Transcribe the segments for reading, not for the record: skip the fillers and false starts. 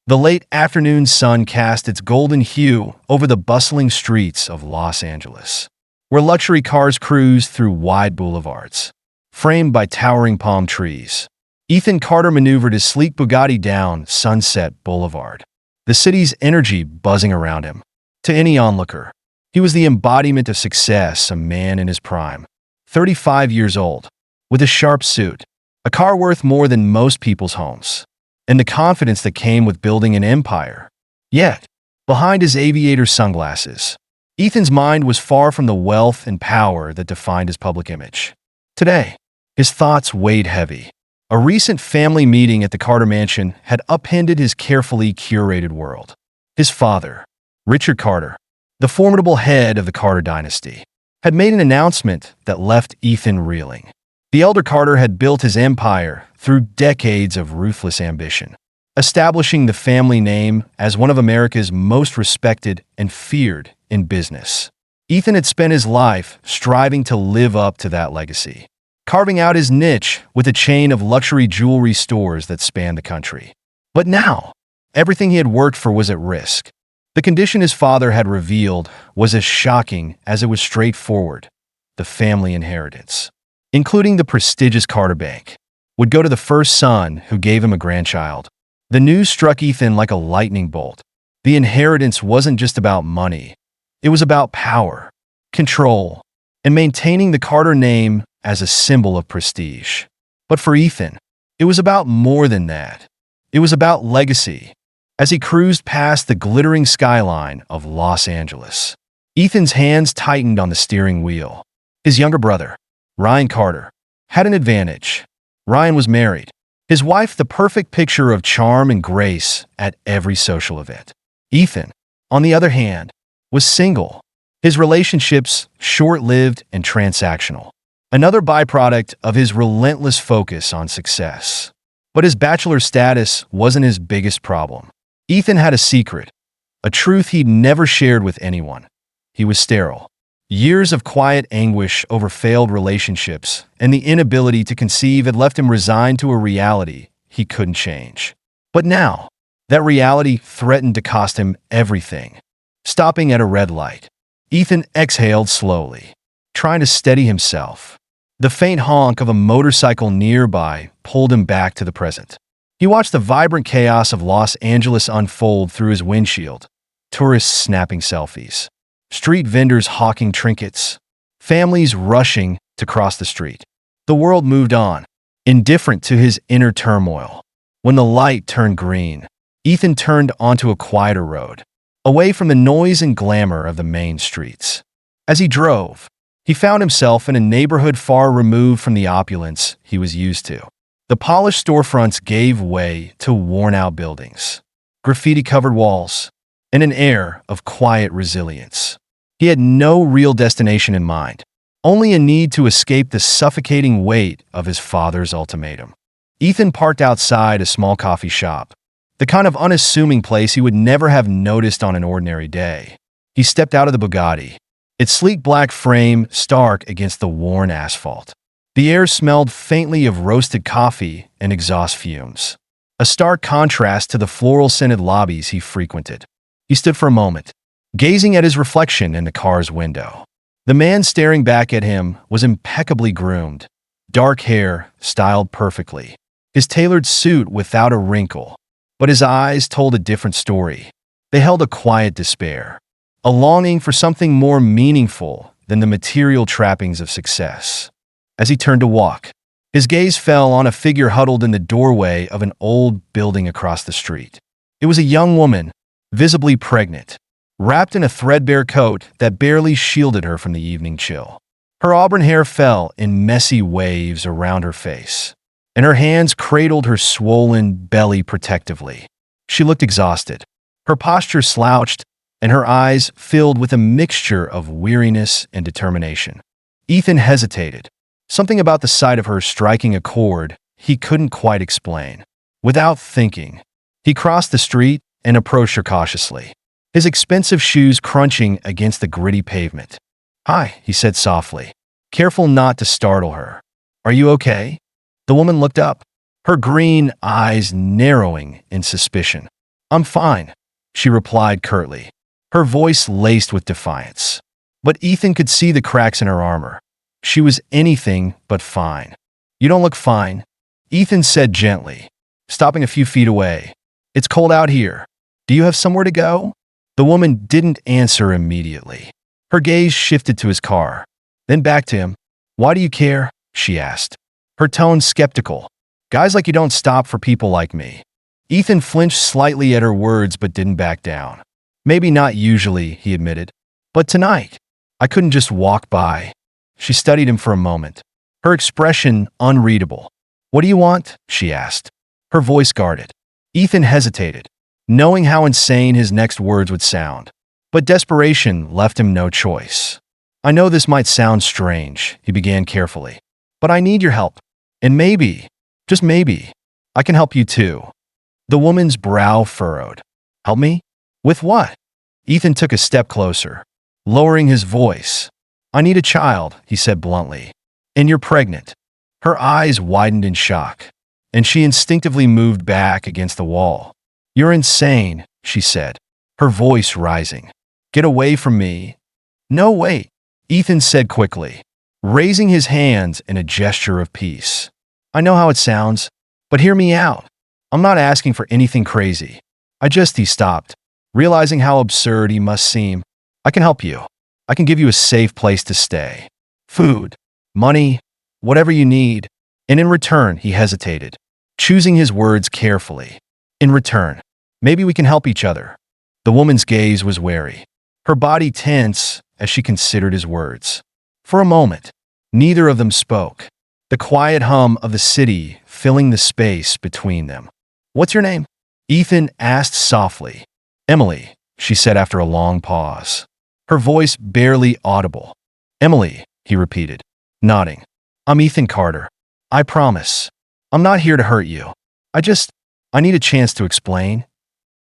The late afternoon sun cast its golden hue over the bustling streets of Los Angeles, where luxury cars cruised through wide boulevards, framed by towering palm trees. Ethan Carter maneuvered his sleek Bugatti down Sunset Boulevard, the city's energy buzzing around him. To any onlooker, he was the embodiment of success, a man in his prime, 35 years old, with a sharp suit, a car worth more than most people's homes, and the confidence that came with building an empire. Yet, behind his aviator sunglasses, Ethan's mind was far from the wealth and power that defined his public image. Today, his thoughts weighed heavy. A recent family meeting at the Carter mansion had upended his carefully curated world. His father, Richard Carter, the formidable head of the Carter dynasty, had made an announcement that left Ethan reeling. The elder Carter had built his empire through decades of ruthless ambition, establishing the family name as one of America's most respected and feared in business. Ethan had spent his life striving to live up to that legacy, carving out his niche with a chain of luxury jewelry stores that spanned the country. But now, everything he had worked for was at risk. The condition his father had revealed was as shocking as it was straightforward. The family inheritance, including the prestigious Carter Bank, would go to the first son who gave him a grandchild. The news struck Ethan like a lightning bolt. The inheritance wasn't just about money. It was about power, control, and maintaining the Carter name as a symbol of prestige. But for Ethan, it was about more than that. It was about legacy. As he cruised past the glittering skyline of Los Angeles, Ethan's hands tightened on the steering wheel. His younger brother, Ryan Carter, had an advantage. Ryan was married, his wife the perfect picture of charm and grace at every social event. Ethan, on the other hand, was single, his relationships short-lived and transactional, another byproduct of his relentless focus on success. But his bachelor status wasn't his biggest problem. Ethan had a secret, a truth he'd never shared with anyone. He was sterile. Years of quiet anguish over failed relationships and the inability to conceive had left him resigned to a reality he couldn't change. But now, that reality threatened to cost him everything. Stopping at a red light, Ethan exhaled slowly, trying to steady himself. The faint honk of a motorcycle nearby pulled him back to the present. He watched the vibrant chaos of Los Angeles unfold through his windshield. Tourists snapping selfies, street vendors hawking trinkets, families rushing to cross the street. The world moved on, indifferent to his inner turmoil. When the light turned green, Ethan turned onto a quieter road, away from the noise and glamour of the main streets. As he drove, he found himself in a neighborhood far removed from the opulence he was used to. The polished storefronts gave way to worn-out buildings, graffiti-covered walls, and an air of quiet resilience. He had no real destination in mind, only a need to escape the suffocating weight of his father's ultimatum. Ethan parked outside a small coffee shop, the kind of unassuming place he would never have noticed on an ordinary day. He stepped out of the Bugatti, its sleek black frame stark against the worn asphalt. The air smelled faintly of roasted coffee and exhaust fumes, a stark contrast to the floral-scented lobbies he frequented. He stood for a moment, gazing at his reflection in the car's window. The man staring back at him was impeccably groomed, dark hair styled perfectly, his tailored suit without a wrinkle. But his eyes told a different story. They held a quiet despair, a longing for something more meaningful than the material trappings of success. As he turned to walk, his gaze fell on a figure huddled in the doorway of an old building across the street. It was a young woman, visibly pregnant, wrapped in a threadbare coat that barely shielded her from the evening chill. Her auburn hair fell in messy waves around her face, and her hands cradled her swollen belly protectively. She looked exhausted, her posture slouched, and her eyes filled with a mixture of weariness and determination. Ethan hesitated, something about the sight of her striking a chord he couldn't quite explain. Without thinking, he crossed the street and approached her cautiously, his expensive shoes crunching against the gritty pavement. "Hi," he said softly, careful not to startle her. "Are you okay?" The woman looked up, her green eyes narrowing in suspicion. I'm fine, she replied curtly, her voice laced with defiance. But Ethan could see the cracks in her armor. She was anything but fine. You don't look fine, Ethan said gently, stopping a few feet away. It's cold out here. Do you have somewhere to go? The woman didn't answer immediately. Her gaze shifted to his car, then back to him. Why do you care? She asked, her tone skeptical. Guys like you don't stop for people like me. Ethan flinched slightly at her words but didn't back down. Maybe not usually, he admitted. But tonight, I couldn't just walk by. She studied him for a moment, her expression unreadable. What do you want? She asked, her voice guarded. Ethan hesitated, knowing how insane his next words would sound. But desperation left him no choice. I know this might sound strange, he began carefully, but I need your help. And maybe, just maybe, I can help you too. The woman's brow furrowed. Help me? With what? Ethan took a step closer, lowering his voice. I need a child, he said bluntly. And you're pregnant. Her eyes widened in shock, and she instinctively moved back against the wall. You're insane, she said, her voice rising. Get away from me. No, wait, Ethan said quickly, raising his hands in a gesture of peace. I know how it sounds, but hear me out. I'm not asking for anything crazy. He stopped, realizing how absurd he must seem. I can help you. I can give you a safe place to stay. Food, money, whatever you need. And in return, he hesitated, choosing his words carefully. In return, maybe we can help each other. The woman's gaze was wary, her body tense as she considered his words. For a moment, neither of them spoke, the quiet hum of the city filling the space between them. What's your name? Ethan asked softly. Emily, she said after a long pause, her voice barely audible. Emily, he repeated, nodding. I'm Ethan Carter. I promise. I'm not here to hurt you. I need a chance to explain.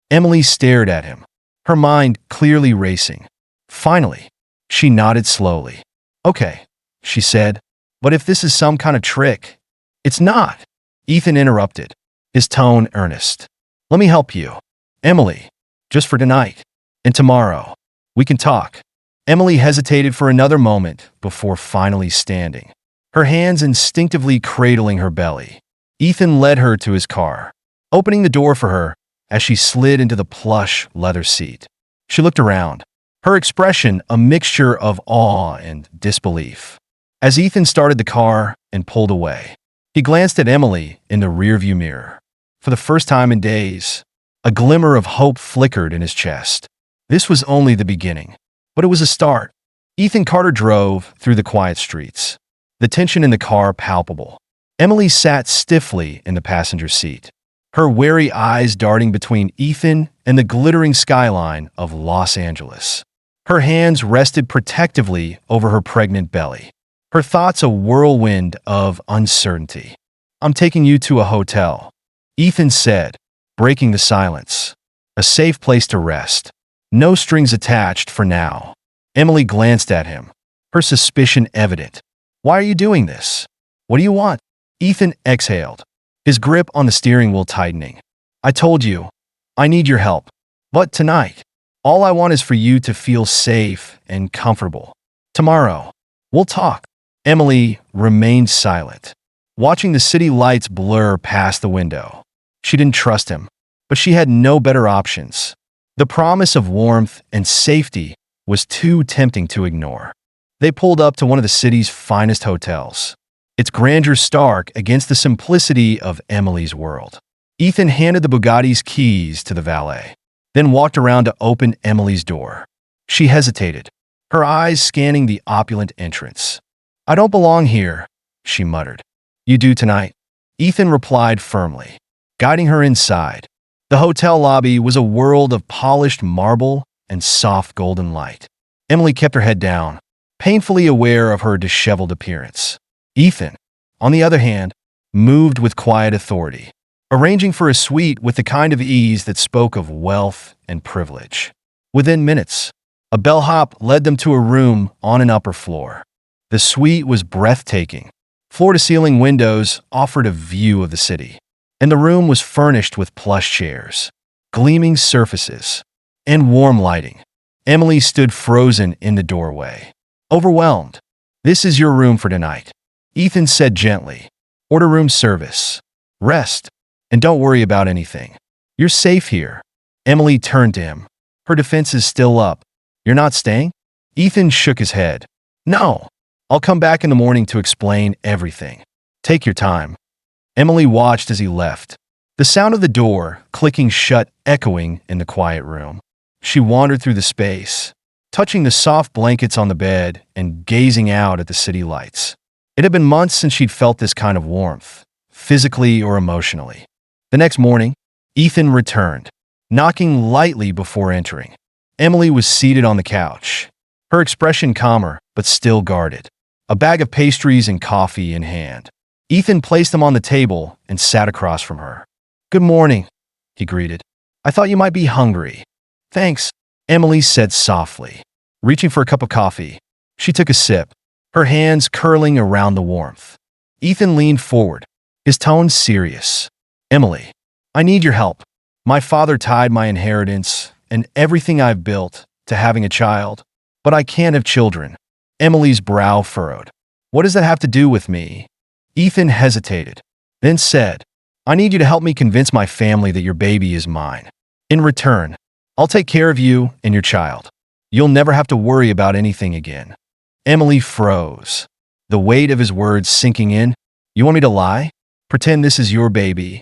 Emily stared at him, her mind clearly racing. Finally, she nodded slowly. Okay, she said, but if this is some kind of trick. It's not, Ethan interrupted, his tone earnest. Let me help you. Emily, just for tonight. And tomorrow, we can talk. Emily hesitated for another moment before finally standing, her hands instinctively cradling her belly. Ethan led her to his car, opening the door for her as she slid into the plush leather seat. She looked around, her expression a mixture of awe and disbelief. As Ethan started the car and pulled away, he glanced at Emily in the rearview mirror. For the first time in days, a glimmer of hope flickered in his chest. This was only the beginning, but it was a start. Ethan Carter drove through the quiet streets, the tension in the car palpable. Emily sat stiffly in the passenger seat, her wary eyes darting between Ethan and the glittering skyline of Los Angeles. Her hands rested protectively over her pregnant belly, her thoughts a whirlwind of uncertainty. I'm taking you to a hotel, Ethan said, breaking the silence. A safe place to rest. No strings attached for now. Emily glanced at him, her suspicion evident. Why are you doing this? What do you want? Ethan exhaled, his grip on the steering wheel tightening. I told you, I need your help. But tonight, all I want is for you to feel safe and comfortable. Tomorrow, we'll talk. Emily remained silent, watching the city lights blur past the window. She didn't trust him, but she had no better options. The promise of warmth and safety was too tempting to ignore. They pulled up to one of the city's finest hotels, its grandeur stark against the simplicity of Emily's world. Ethan handed the Bugatti's keys to the valet, then walked around to open Emily's door. She hesitated, her eyes scanning the opulent entrance. I don't belong here, she muttered. You do tonight, Ethan replied firmly, guiding her inside. The hotel lobby was a world of polished marble and soft golden light. Emily kept her head down, painfully aware of her disheveled appearance. Ethan, on the other hand, moved with quiet authority, arranging for a suite with the kind of ease that spoke of wealth and privilege. Within minutes, a bellhop led them to a room on an upper floor. The suite was breathtaking. Floor-to-ceiling windows offered a view of the city, and the room was furnished with plush chairs, gleaming surfaces, and warm lighting. Emily stood frozen in the doorway, overwhelmed. "This is your room for tonight," Ethan said gently. "Order room service. Rest, and don't worry about anything. You're safe here." Emily turned to him, her defenses still up. "You're not staying?" Ethan shook his head. "No. I'll come back in the morning to explain everything. Take your time." Emily watched as he left, the sound of the door clicking shut echoing in the quiet room. She wandered through the space, touching the soft blankets on the bed and gazing out at the city lights. It had been months since she'd felt this kind of warmth, physically or emotionally. The next morning, Ethan returned, knocking lightly before entering. Emily was seated on the couch, her expression calmer but still guarded, a bag of pastries and coffee in hand. Ethan placed them on the table and sat across from her. "Good morning," he greeted. "I thought you might be hungry." "Thanks," Emily said softly, reaching for a cup of coffee. She took a sip, her hands curling around the warmth. Ethan leaned forward, his tone serious. "Emily, I need your help. My father tied my inheritance and everything I've built to having a child, but I can't have children." Emily's brow furrowed. "What does that have to do with me?" Ethan hesitated, then said, "I need you to help me convince my family that your baby is mine. In return, I'll take care of you and your child. You'll never have to worry about anything again." Emily froze, the weight of his words sinking in. "You want me to lie? Pretend this is your baby?"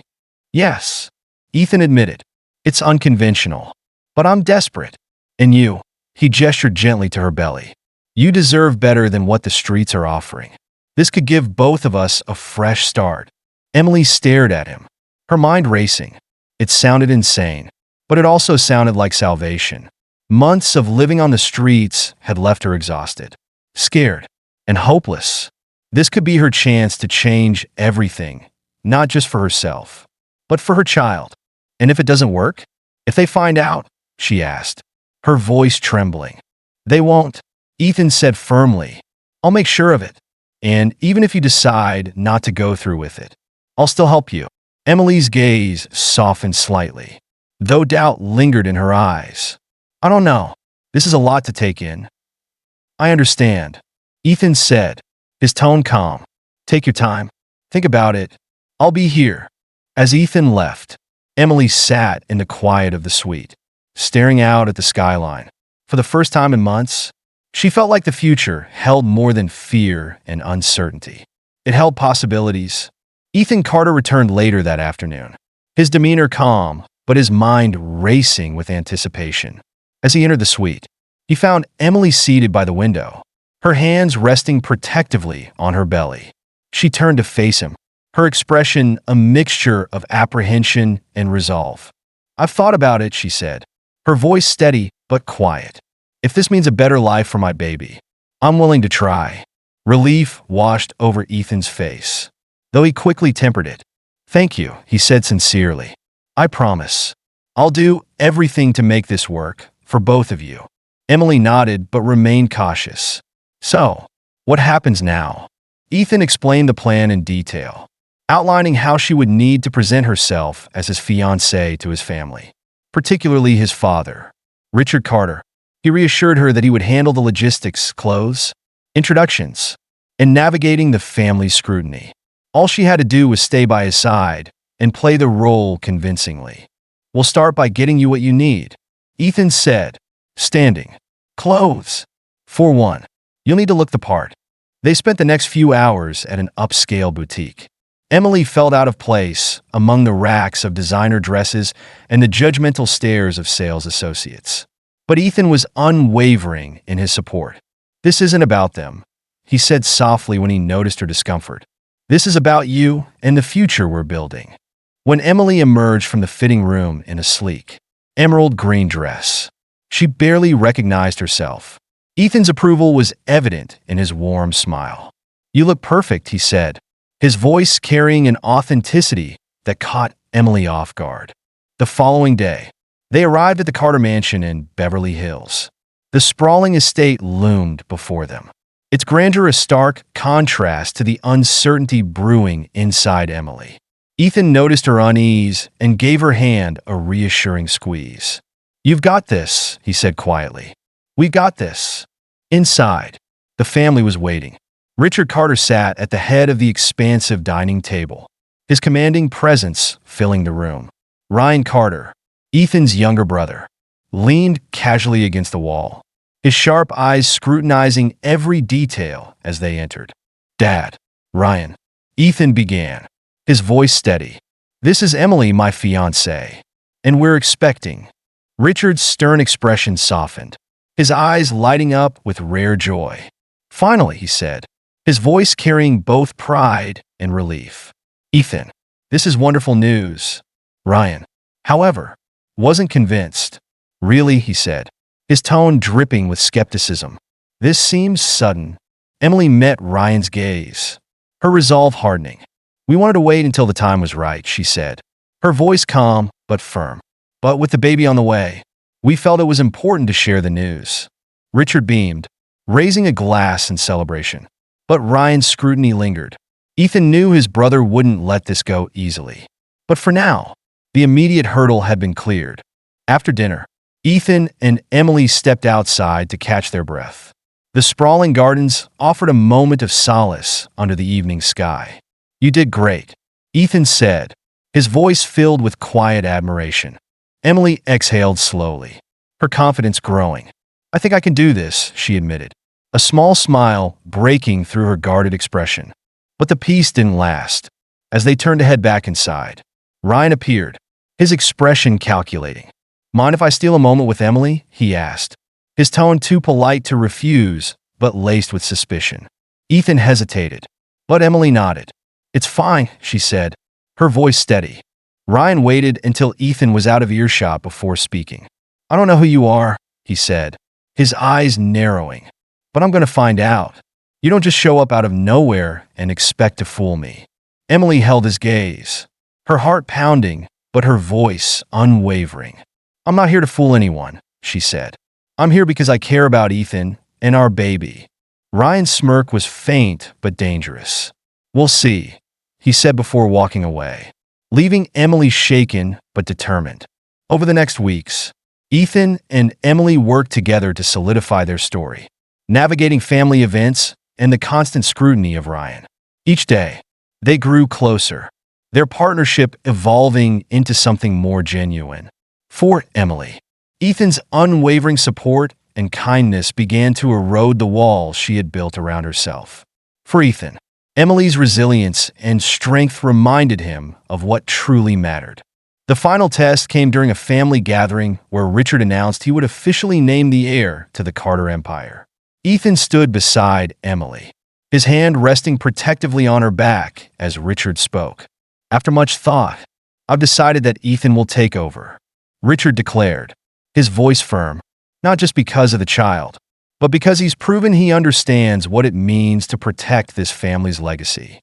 "Yes," Ethan admitted. "It's unconventional, but I'm desperate. And you," he gestured gently to her belly, "you deserve better than what the streets are offering. This could give both of us a fresh start." Emily stared at him, her mind racing. It sounded insane, but it also sounded like salvation. Months of living on the streets had left her exhausted, scared, and hopeless. This could be her chance to change everything, not just for herself, but for her child. "And if it doesn't work? If they find out?" she asked, her voice trembling. "They won't," Ethan said firmly. "I'll make sure of it. And even if you decide not to go through with it, I'll still help you." Emily's gaze softened slightly, though doubt lingered in her eyes. "I don't know. This is a lot to take in." "I understand," Ethan said, his tone calm. "Take your time. Think about it. I'll be here." As Ethan left, Emily sat in the quiet of the suite, staring out at the skyline. For the first time in months, she felt like the future held more than fear and uncertainty. It held possibilities. Ethan Carter returned later that afternoon, his demeanor calm, but his mind racing with anticipation. As he entered the suite, he found Emily seated by the window, her hands resting protectively on her belly. She turned to face him, her expression a mixture of apprehension and resolve. "I've thought about it," she said, her voice steady but quiet. "If this means a better life for my baby, I'm willing to try." Relief washed over Ethan's face, though he quickly tempered it. "Thank you," he said sincerely. "I promise. I'll do everything to make this work for both of you." Emily nodded but remained cautious. "So, what happens now?" Ethan explained the plan in detail, outlining how she would need to present herself as his fiancée to his family, particularly his father, Richard Carter. He reassured her that he would handle the logistics, clothes, introductions, and navigating the family's scrutiny. All she had to do was stay by his side and play the role convincingly. "We'll start by getting you what you need," Ethan said, standing. "Clothes. For one, you'll need to look the part." They spent the next few hours at an upscale boutique. Emily felt out of place among the racks of designer dresses and the judgmental stares of sales associates. But Ethan was unwavering in his support. "This isn't about them," he said softly when he noticed her discomfort. "This is about you and the future we're building." When Emily emerged from the fitting room in a sleek, emerald green dress, she barely recognized herself. Ethan's approval was evident in his warm smile. "You look perfect," he said, his voice carrying an authenticity that caught Emily off guard. The following day, they arrived at the Carter Mansion in Beverly Hills. The sprawling estate loomed before them, its grandeur a stark contrast to the uncertainty brewing inside Emily. Ethan noticed her unease and gave her hand a reassuring squeeze. "You've got this," he said quietly. "We've got this." Inside, the family was waiting. Richard Carter sat at the head of the expansive dining table, his commanding presence filling the room. Ryan Carter, Ethan's younger brother, leaned casually against the wall, his sharp eyes scrutinizing every detail as they entered. "Dad, Ryan," Ethan began, his voice steady. "This is Emily, my fiancée, and we're expecting." Richard's stern expression softened, his eyes lighting up with rare joy. "Finally," he said, his voice carrying both pride and relief. "Ethan, this is wonderful news." Ryan, however, wasn't convinced. "Really?" he said, his tone dripping with skepticism. "This seems sudden." Emily met Ryan's gaze, her resolve hardening. "We wanted to wait until the time was right," she said, her voice calm but firm. "But with the baby on the way, we felt it was important to share the news." Richard beamed, raising a glass in celebration. But Ryan's scrutiny lingered. Ethan knew his brother wouldn't let this go easily. But for now, the immediate hurdle had been cleared. After dinner, Ethan and Emily stepped outside to catch their breath. The sprawling gardens offered a moment of solace under the evening sky. "You did great," Ethan said, his voice filled with quiet admiration. Emily exhaled slowly, her confidence growing. "I think I can do this," she admitted, a small smile breaking through her guarded expression. But the peace didn't last. As they turned to head back inside, Ryan appeared, his expression calculating. "Mind if I steal a moment with Emily?" he asked, his tone too polite to refuse, but laced with suspicion. Ethan hesitated, but Emily nodded. "It's fine," she said, her voice steady. Ryan waited until Ethan was out of earshot before speaking. "I don't know who you are," he said, his eyes narrowing, "but I'm going to find out. You don't just show up out of nowhere and expect to fool me." Emily held his gaze, her heart pounding, but her voice unwavering. "I'm not here to fool anyone," she said. "I'm here because I care about Ethan and our baby." Ryan's smirk was faint but dangerous. "We'll see," he said before walking away, leaving Emily shaken but determined. Over the next weeks, Ethan and Emily worked together to solidify their story, navigating family events and the constant scrutiny of Ryan. Each day, they grew closer, their partnership evolving into something more genuine. For Emily, Ethan's unwavering support and kindness began to erode the walls she had built around herself. For Ethan, Emily's resilience and strength reminded him of what truly mattered. The final test came during a family gathering where Richard announced he would officially name the heir to the Carter Empire. Ethan stood beside Emily, his hand resting protectively on her back as Richard spoke. "After much thought, I've decided that Ethan will take over," Richard declared, his voice firm, not just because of the child, but because he's proven he understands what it means to protect this family's legacy.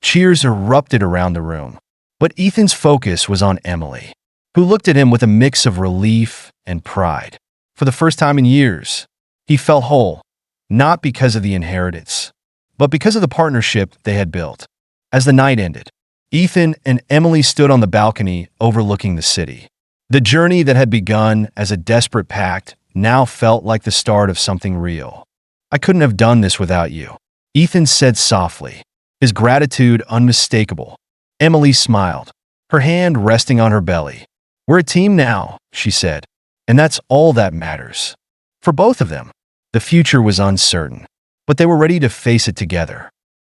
Cheers erupted around the room, but Ethan's focus was on Emily, who looked at him with a mix of relief and pride. For the first time in years, he felt whole, not because of the inheritance, but because of the partnership they had built. As the night ended, Ethan and Emily stood on the balcony overlooking the city. The journey that had begun as a desperate pact now felt like the start of something real. "I couldn't have done this without you," Ethan said softly, his gratitude unmistakable. Emily smiled, her hand resting on her belly. "We're a team now," she said, "and that's all that matters." For both of them, the future was uncertain, but they were ready to face it together.